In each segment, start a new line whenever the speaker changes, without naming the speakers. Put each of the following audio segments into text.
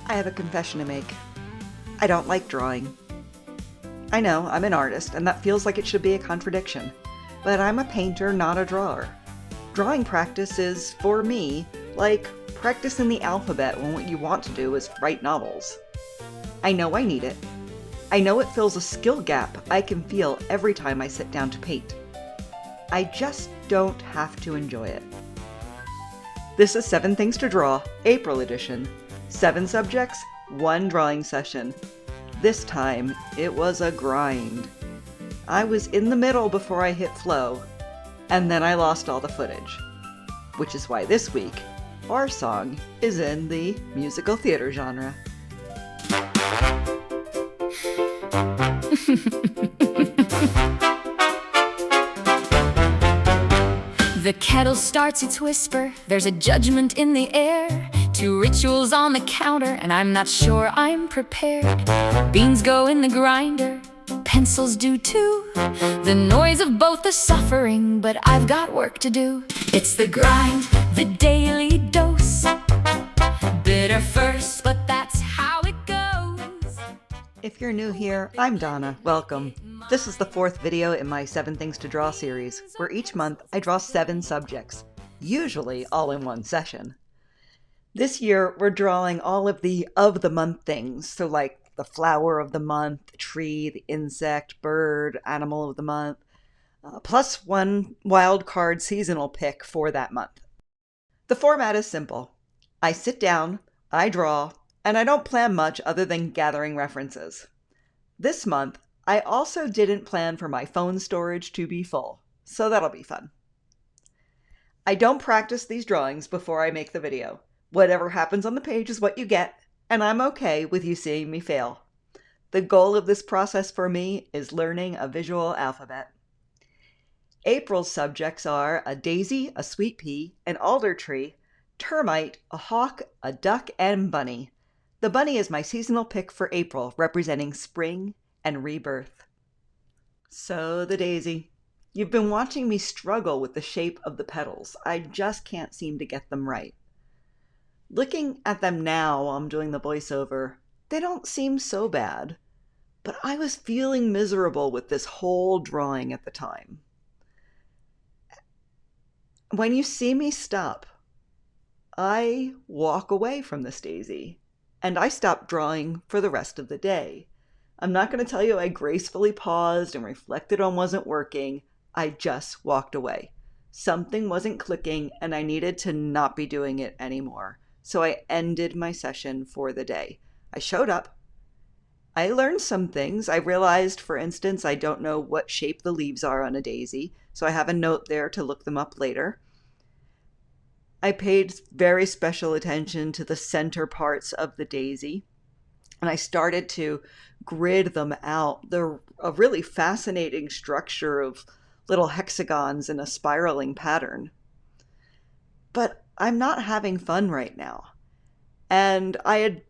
I have a confession to make. I don't like drawing. I know, I'm an artist, and that feels like it should be a contradiction. But I'm a painter, not a drawer. Drawing practice is, for me, like practicing the alphabet when what you want to do is write novels. I know I need it. I know it fills a skill gap I can feel every time I sit down to paint. I just don't have to enjoy it. This is 7 Things to Draw, April edition. 7 subjects, 1 drawing session. This time, it was a grind. I was in the middle before I hit flow, and then I lost all the footage. Which is why this week, our song is in the musical theater genre.
The kettle starts its whisper, there's a judgment in the air. 2 rituals on the counter, and I'm not sure I'm prepared. Beans go in the grinder, pencils do too. The noise of both is suffering, but I've got work to do. It's the grind, the daily dose. Bitter first, but that's how it goes.
If you're new here, I'm Donna. Welcome. This is the 4th video in my 7 Things to Draw series, where each month I draw 7 subjects, usually all in one session. This year, we're drawing all of the month things, so like the flower of the month, the tree, the insect, bird, animal of the month, plus 1 wild card seasonal pick for that month. The format is simple. I sit down, I draw, and I don't plan much other than gathering references. This month, I also didn't plan for my phone storage to be full, so that'll be fun. I don't practice these drawings before I make the video. Whatever happens on the page is what you get, and I'm okay with you seeing me fail. The goal of this process for me is learning a visual alphabet. April's subjects are a daisy, a sweet pea, an alder tree, termite, a hawk, a duck, and bunny. The bunny is my seasonal pick for April, representing spring and rebirth. So the daisy. You've been watching me struggle with the shape of the petals. I just can't seem to get them right. Looking at them now while I'm doing the voiceover, they don't seem so bad, but I was feeling miserable with this whole drawing at the time. When you see me stop, I walk away from this daisy, and I stop drawing for the rest of the day. I'm not going to tell you I gracefully paused and reflected on wasn't working. I just walked away. Something wasn't clicking, and I needed to not be doing it anymore. So I ended my session for the day. I showed up. I learned some things. I realized, for instance, I don't know what shape the leaves are on a daisy, so I have a note there to look them up later. I paid very special attention to the center parts of the daisy, and I started to grid them out. They're a really fascinating structure of little hexagons in a spiraling pattern. But I'm not having fun right now. And I had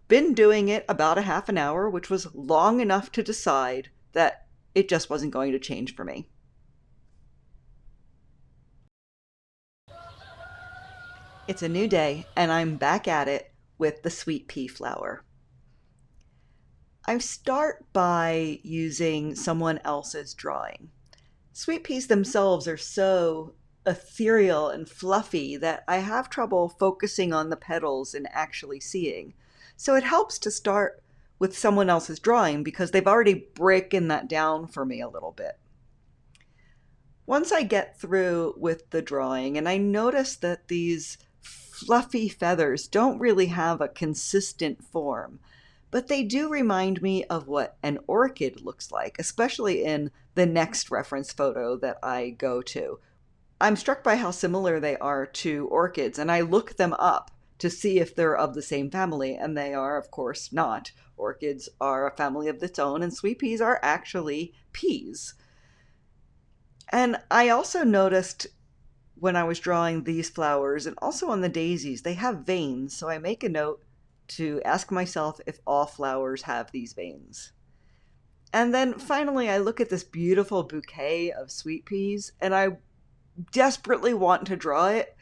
been doing it about a half an hour, which was long enough to decide that it just wasn't going to change for me. It's a new day, and I'm back at it with the sweet pea flower. I start by using someone else's drawing. Sweet peas themselves are so ethereal and fluffy that I have trouble focusing on the petals and actually seeing. So it helps to start with someone else's drawing because they've already broken that down for me a little bit. Once I get through with the drawing and I notice that these fluffy feathers don't really have a consistent form, but they do remind me of what an orchid looks like, especially in the next reference photo that I go to. I'm struck by how similar they are to orchids, and I look them up to see if they're of the same family, and they are, of course, not. Orchids are a family of its own, and sweet peas are actually peas. And I also noticed when I was drawing these flowers, and also on the daisies, they have veins, so I make a note to ask myself if all flowers have these veins. And then finally, I look at this beautiful bouquet of sweet peas, and I desperately want to draw it,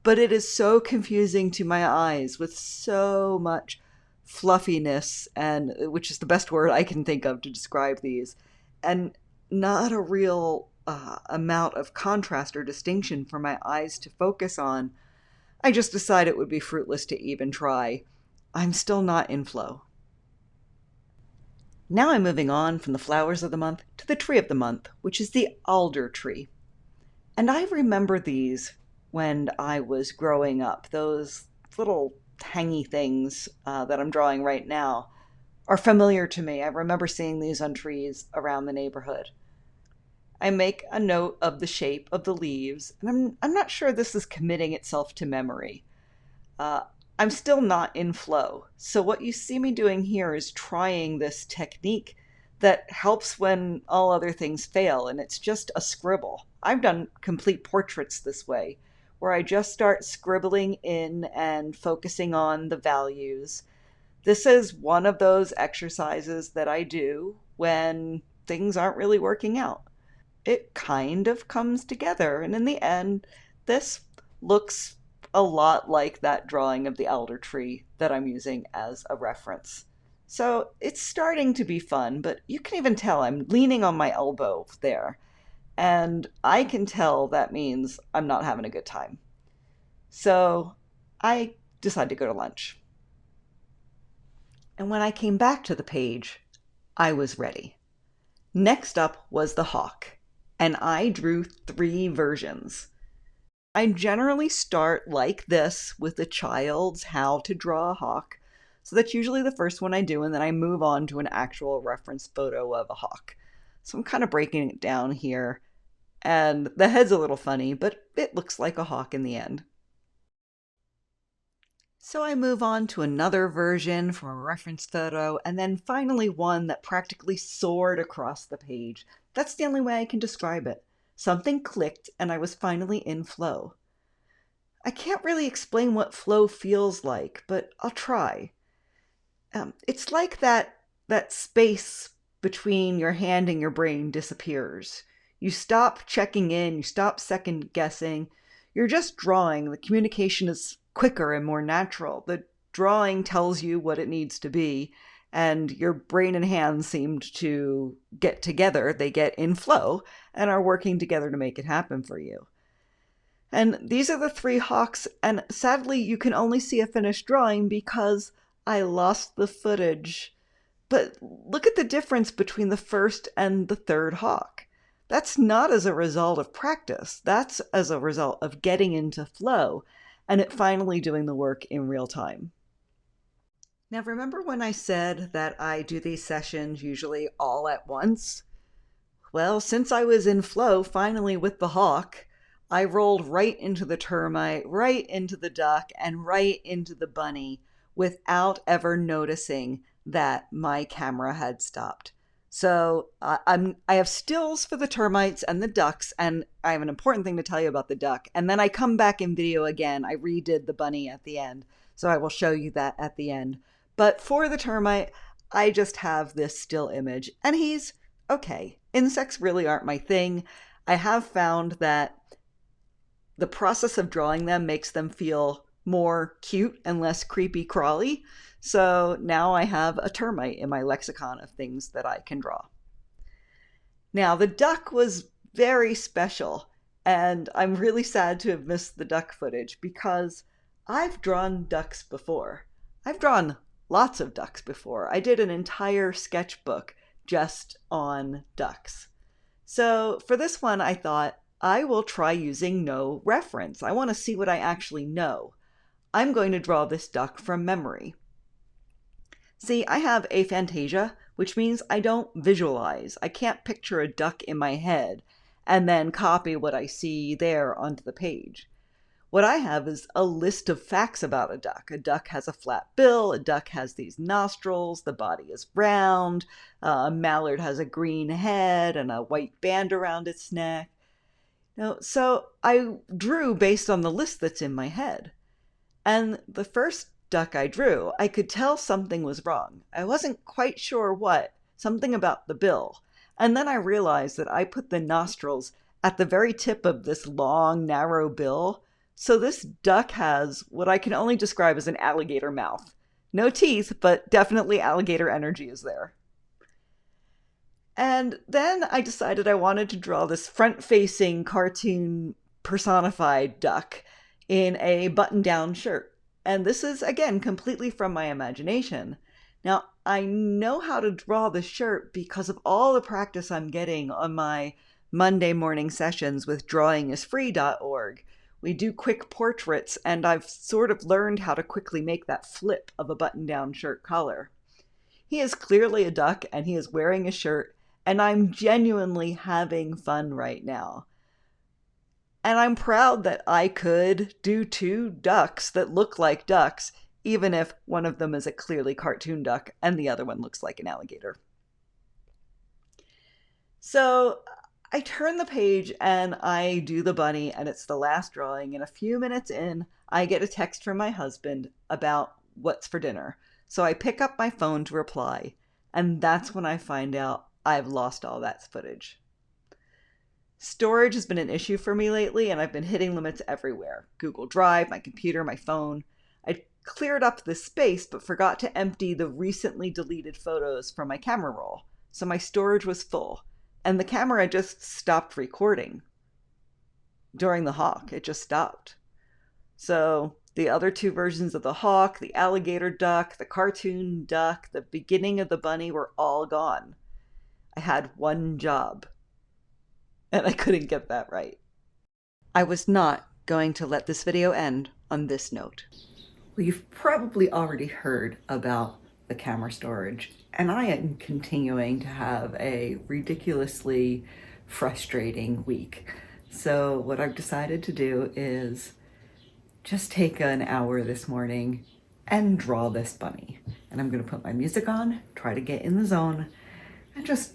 but it is so confusing to my eyes with so much fluffiness, and which is the best word I can think of to describe these, and not a real amount of contrast or distinction for my eyes to focus on, I just decided it would be fruitless to even try. I'm still not in flow. Now I'm moving on from the flowers of the month to the tree of the month, which is the alder tree. And I remember these when I was growing up. Those little hangy things that I'm drawing right now are familiar to me. I remember seeing these on trees around the neighborhood. I make a note of the shape of the leaves, and I'm not sure this is committing itself to memory. I'm still not in flow. So what you see me doing here is trying this technique that helps when all other things fail, and it's just a scribble. I've done complete portraits this way, where I just start scribbling in and focusing on the values. This is one of those exercises that I do when things aren't really working out. It kind of comes together, and in the end, this looks a lot like that drawing of the elder tree that I'm using as a reference. So it's starting to be fun, but you can even tell I'm leaning on my elbow there, and I can tell that means I'm not having a good time. So I decided to go to lunch. And when I came back to the page, I was ready. Next up was the hawk, and I drew 3 versions. I generally start like this with a child's how to draw a hawk. So that's usually the first one I do, and then I move on to an actual reference photo of a hawk. So I'm kind of breaking it down here. And the head's a little funny, but it looks like a hawk in the end. So I move on to another version from a reference photo, and then finally one that practically soared across the page. That's the only way I can describe it. Something clicked and I was finally in flow. I can't really explain what flow feels like, but I'll try. It's like that space between your hand and your brain disappears. You stop checking in, you stop second guessing. You're just drawing. The communication is quicker and more natural. The drawing tells you what it needs to be, and your brain and hands seemed to get together. They get in flow and are working together to make it happen for you. And these are the 3 hawks, and sadly you can only see a finished drawing because I lost the footage. But look at the difference between the first and the 3rd hawk. That's not as a result of practice. That's as a result of getting into flow and it finally doing the work in real time. Now, remember when I said that I do these sessions usually all at once? Well, since I was in flow finally with the hawk, I rolled right into the termite, right into the duck, and right into the bunny without ever noticing that my camera had stopped. So I have stills for the termites and the ducks, and I have an important thing to tell you about the duck. And then I come back in video again. I redid the bunny at the end, so I will show you that at the end. But for the termite, I just have this still image, and he's okay. Insects really aren't my thing. I have found that the process of drawing them makes them feel more cute and less creepy crawly. So now I have a termite in my lexicon of things that I can draw. Now the duck was very special, and I'm really sad to have missed the duck footage because I've drawn ducks before. I've drawn lots of ducks before. I did an entire sketchbook just on ducks. So for this one, I thought I will try using no reference. I want to see what I actually know. I'm going to draw this duck from memory. See, I have aphantasia, which means I don't visualize. I can't picture a duck in my head and then copy what I see there onto the page. What I have is a list of facts about a duck. A duck has a flat bill, a duck has these nostrils, the body is round, a mallard has a green head and a white band around its neck. So I drew based on the list that's in my head. And the first duck I drew, I could tell something was wrong. I wasn't quite sure what, something about the bill. And then I realized that I put the nostrils at the very tip of this long, narrow bill. So this duck has what I can only describe as an alligator mouth. No teeth, but definitely alligator energy is there. And then I decided I wanted to draw this front-facing cartoon personified duck in a button-down shirt. And this is, again, completely from my imagination. Now, I know how to draw the shirt because of all the practice I'm getting on my Monday morning sessions with drawingisfree.org. We do quick portraits, and I've sort of learned how to quickly make that flip of a button-down shirt collar. He is clearly a duck, and he is wearing a shirt, and I'm genuinely having fun right now. And I'm proud that I could do two ducks that look like ducks, even if one of them is a clearly cartoon duck and the other one looks like an alligator. So I turn the page and I do the bunny, and it's the last drawing, and a few minutes in, I get a text from my husband about what's for dinner. So I pick up my phone to reply, and that's when I find out I've lost all that footage. Storage has been an issue for me lately, and I've been hitting limits everywhere. Google Drive, my computer, my phone. I cleared up this space, but forgot to empty the recently deleted photos from my camera roll, so my storage was full, and the camera just stopped recording. During the hawk, it just stopped. So the other two versions of the hawk, the alligator duck, the cartoon duck, the beginning of the bunny were all gone. I had one job, and I couldn't get that right. I was not going to let this video end on this note. Well, you've probably already heard about the camera storage, and I am continuing to have a ridiculously frustrating week. So what I've decided to do is just take an hour this morning and draw this bunny. And I'm gonna put my music on, try to get in the zone, and just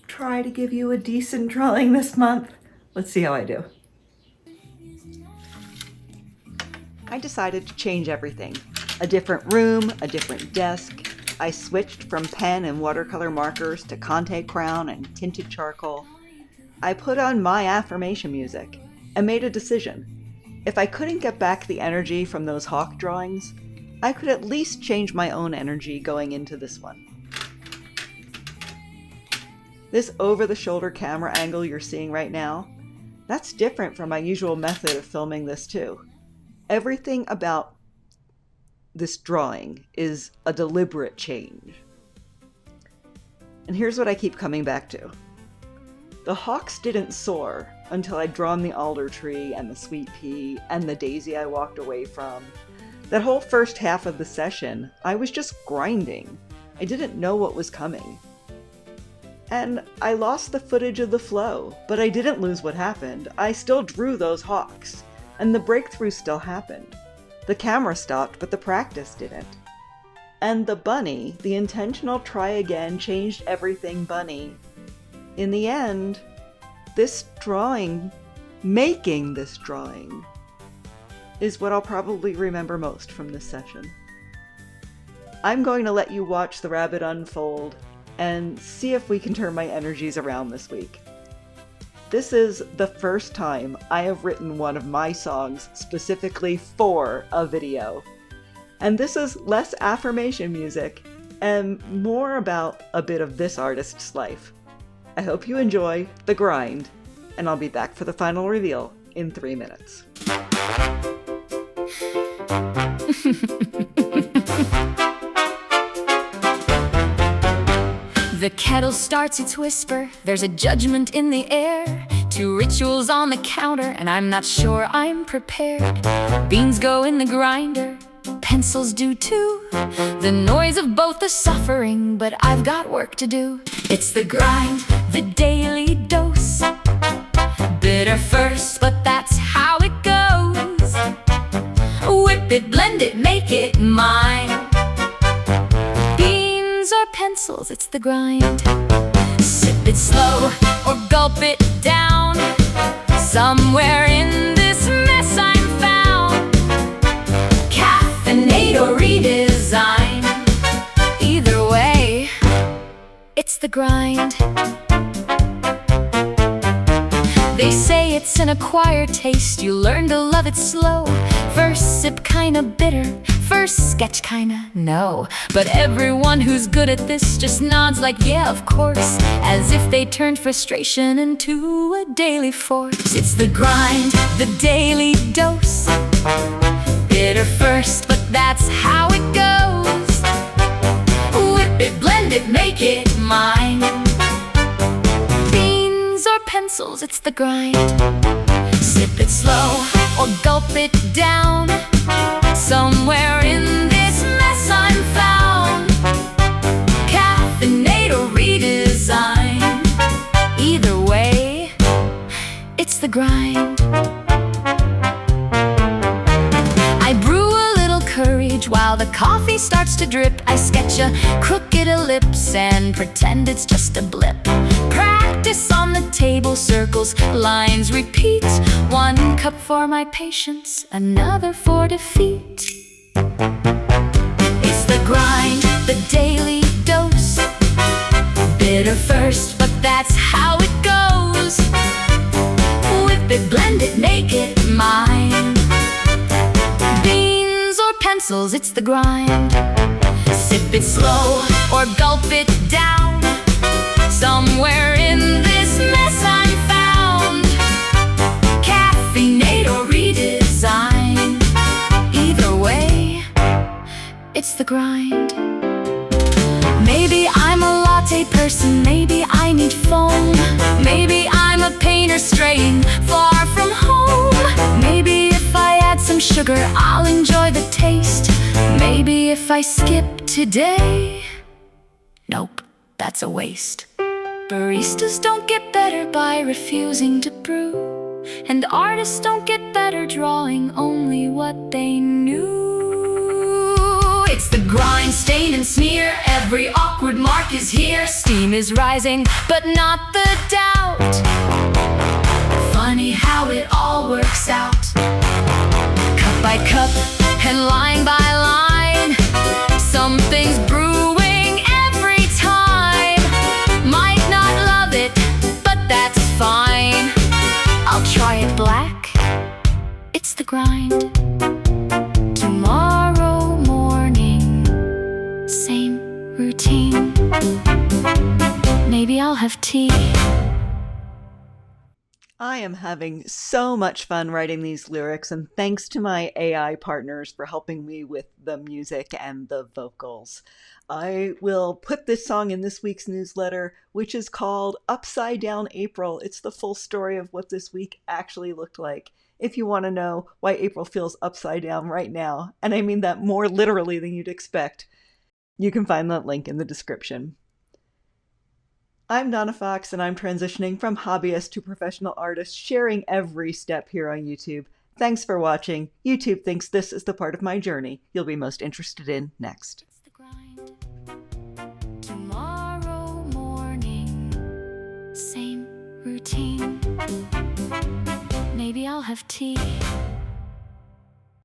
try to give you a decent drawing this month. Let's see how I do. I decided to change everything. A different room, a different desk. I switched from pen and watercolor markers to Conte Crown and tinted charcoal. I put on my affirmation music and made a decision. If I couldn't get back the energy from those hawk drawings, I could at least change my own energy going into this one. This over-the-shoulder camera angle you're seeing right now, that's different from my usual method of filming this too. Everything about this drawing is a deliberate change. And here's what I keep coming back to. The hawks didn't soar until I'd drawn the alder tree and the sweet pea and the daisy I walked away from. That whole first half of the session, I was just grinding. I didn't know what was coming. And I lost the footage of the flow, but I didn't lose what happened. I still drew those hawks, and the breakthrough still happened. The camera stopped, but the practice didn't. And the bunny, the intentional try again, changed everything bunny. In the end, this drawing, making this drawing, is what I'll probably remember most from this session. I'm going to let you watch the rabbit unfold and see if we can turn my energies around this week. This is the first time I have written one of my songs specifically for a video. And this is less affirmation music and more about a bit of this artist's life. I hope you enjoy the grind, and I'll be back for the final reveal in 3 minutes.
The kettle starts its whisper, there's a judgment in the air. 2 rituals on the counter, and I'm not sure I'm prepared. Beans go in the grinder, pencils do too. The noise of both is suffering, but I've got work to do. It's the grind, the daily dose. Bitter first, but that's how it goes. Whip it, blend it, make it mine. Or pencils, it's the grind. Sip it slow or gulp it down. Somewhere in this mess I'm found. Caffeinate or redesign. Either way, it's the grind. They say it's an acquired taste, you learn to love it slow. First sip kinda bitter, first sketch kinda no. But everyone who's good at this just nods like yeah, of course, as if they turned frustration into a daily force. It's the grind, the daily dose. Bitter first, but that's how it goes. Whip it, blend it, make it mine. Beans or pencils, it's the grind. Sip it slow or gulp it down. Somewhere in this mess I'm found. Caffeinate or redesign. Either way, it's the grind. I brew a little courage while the coffee starts to drip. I sketch a crooked ellipse and pretend it's just a blip. Practice on the table, circles, lines repeat. One cup for my patience, another for defeat. It's the grind, the daily dose. Bitter first, but that's how it goes. Whip it, blend it, make it mine. Beans or pencils, it's the grind. Sip it slow or gulp it down. Somewhere in this mess I'm found. Caffeinate or redesign. Either way, it's the grind. Maybe I'm a latte person, maybe I need foam. Maybe I'm a painter straying far from home. Maybe if I add some sugar, I'll enjoy the taste. Maybe if I skip today, nope, that's a waste. Baristas don't get better by refusing to brew, and artists don't get better drawing only what they knew. It's the grind, stain and smear, every awkward mark is here. Steam is rising, but not the doubt. Funny how it all works out. Cup by cup and line by line, something's brewing every time. Might not love it, but that's fine. I'll try it black, it's the grind. Tomorrow morning, same routine. Maybe I'll have tea.
I am having so much fun writing these lyrics, and thanks to my AI partners for helping me with the music and the vocals. I will put this song in this week's newsletter, which is called Upside Down April. It's the full story of what this week actually looked like. If you want to know why April feels upside down right now, and I mean that more literally than you'd expect, you can find that link in the description. I'm Donna Fox, and I'm transitioning from hobbyist to professional artist, sharing every step here on YouTube. Thanks for watching. YouTube thinks this is the part of my journey you'll be most interested in next.
It's the grind. Tomorrow morning, same routine. Maybe I'll have tea.